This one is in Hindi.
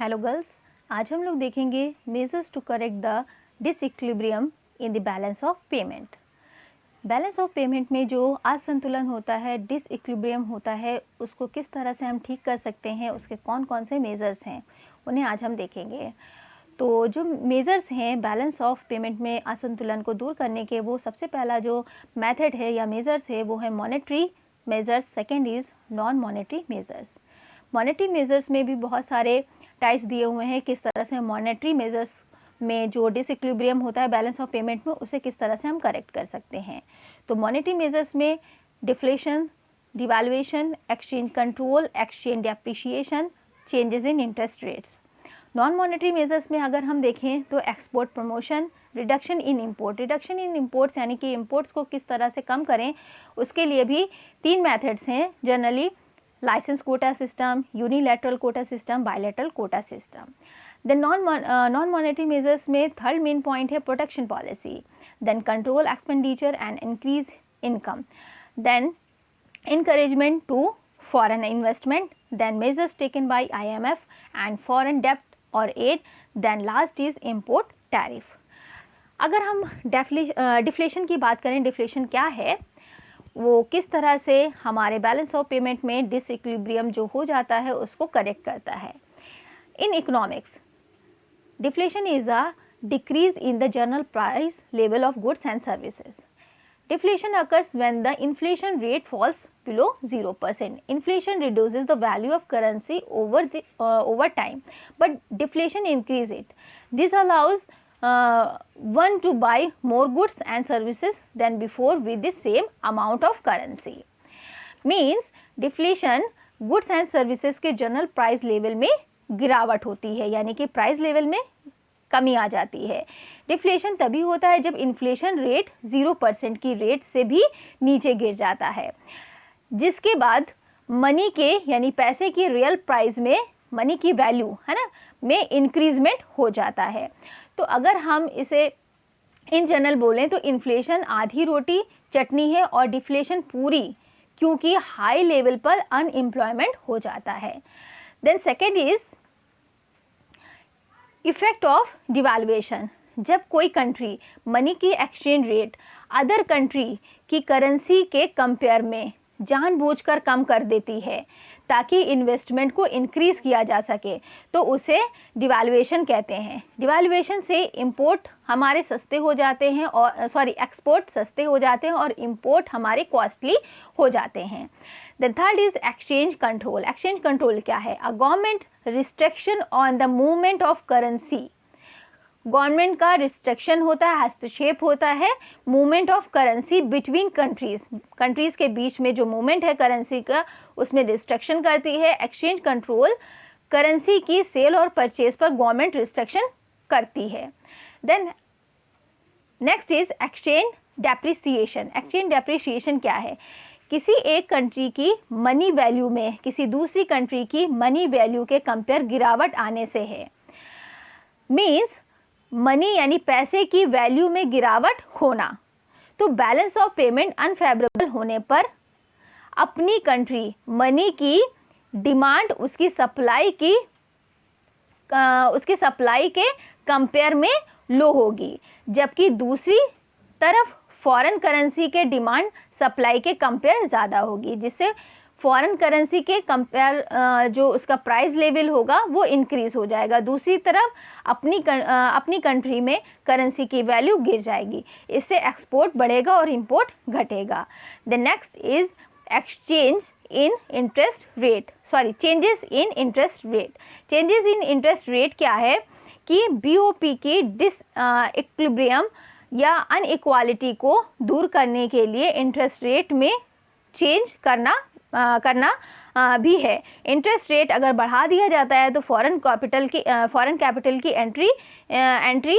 हेलो गर्ल्स, आज हम लोग देखेंगे measures to correct the disequilibrium in the balance of payment. Balance of payment में जो असंतुलन होता है, डिसइक्विलिब्रियम होता है, उसको किस तरह से हम ठीक कर सकते हैं, उसके कौन कौन से मेजर्स हैं, उन्हें आज हम देखेंगे। तो जो मेजर्स हैं बैलेंस ऑफ पेमेंट में असंतुलन को दूर करने के, वो सबसे पहला जो मेथड है या मेजर्स है वो है monetary measures. Second is non monetary measures. Monetary measures में भी बहुत सारे टाइप्स दिए हुए हैं, किस तरह से मॉनेटरी मेजर्स में जो डिसइक्विलिब्रियम होता है बैलेंस ऑफ पेमेंट में, उसे किस तरह से हम करेक्ट कर सकते हैं। तो मॉनेटरी मेजर्स में deflation, devaluation, exchange control, exchange depreciation, changes in interest rates. Non monetary measures में अगर हम देखें तो export promotion, reduction in import. Reduction in imports यानी कि इंपोर्ट्स को किस तरह से कम करें, उसके लिए भी 3 मेथड्स हैं generally: license quota system, unilateral quota system, bilateral quota system. Then non monetary measures में थर्ड मेन पॉइंट है protection policy, then control expenditure and increase income, then encouragement to foreign investment, then measures taken by IMF and foreign debt or aid, then last is import tariff। अगर हम डिफ्लेशन की बात करें, डिफ्लेशन क्या है, वो किस तरह से हमारे बैलेंस ऑफ पेमेंट में डिसइक्विलिब्रियम जो हो जाता है उसको करेक्ट करता है। In economics, deflation is a decrease in the general price level of goods and services. Deflation occurs when the inflation rate falls below 0%. Inflation reduces the value of currency over time, but deflation increases it. This allows one to buy more goods and services than before with the same amount of currency. Means deflation goods and services के general price level में गिरावट होती है, यानी कि प्राइस लेवल में कमी आ जाती है। डिफ्लेशन तभी होता है जब इन्फ्लेशन रेट 0% की रेट से भी नीचे गिर जाता है, जिसके बाद मनी के यानी पैसे की रियल प्राइस में, मनी की वैल्यू है ना, में इंक्रीजमेंट हो जाता है। तो अगर हम इसे इन जनरल बोलें तो इन्फ्लेशन आधी रोटी चटनी है और डिफ्लेशन पूरी, क्योंकि हाई लेवल पर अनएम्प्लॉयमेंट हो जाता है। Then second is effect of devaluation. जब कोई कंट्री मनी की एक्सचेंज रेट अदर कंट्री की करेंसी के कंपेयर में जानबूझकर कम कर देती है ताकि इन्वेस्टमेंट को इंक्रीज किया जा सके, तो उसे डिवैल्यूएशन कहते हैं। डिवैल्यूएशन से इंपोर्ट हमारे सस्ते हो जाते हैं और एक्सपोर्ट सस्ते हो जाते हैं और इंपोर्ट हमारे कॉस्टली हो जाते हैं। The third is exchange control. Exchange control क्या है? A government restriction on the movement of currency. Government का रिस्ट्रिक्शन होता है, हस्तक्षेप होता है movement of currency between countries के बीच में जो मूवमेंट है करेंसी का, उसमें रिस्ट्रिक्शन करती है। एक्सचेंज कंट्रोल करेंसी की सेल और परचेज पर गवर्नमेंट रिस्ट्रिक्शन करती है। Then next is exchange depreciation. Exchange depreciation क्या है? किसी एक कंट्री की मनी वैल्यू में किसी दूसरी कंट्री की मनी वैल्यू के कंपेयर गिरावट आने से है। मीन्स मनी यानी पैसे की वैल्यू में गिरावट होना। तो बैलेंस ऑफ पेमेंट अनफेवरेबल होने पर अपनी कंट्री मनी की डिमांड उसकी सप्लाई के कंपेयर में लो होगी, जबकि दूसरी तरफ फॉरेन करेंसी के डिमांड सप्लाई के कंपेयर ज़्यादा होगी, जिससे फॉरेन करेंसी के कंपेयर जो उसका प्राइस लेवल होगा वो इंक्रीज हो जाएगा। दूसरी तरफ अपनी कंट्री में करेंसी की वैल्यू गिर जाएगी, इससे एक्सपोर्ट बढ़ेगा और इंपोर्ट घटेगा। The next is exchange in interest rate, changes in interest rate. Changes in interest rate क्या है कि बीओपी की डिसइक्विलिब्रियम या अनइक्वालिटी को दूर करने के लिए इंटरेस्ट रेट में चेंज करना भी है। इंटरेस्ट रेट अगर बढ़ा दिया जाता है तो फॉरेन कैपिटल की एंट्री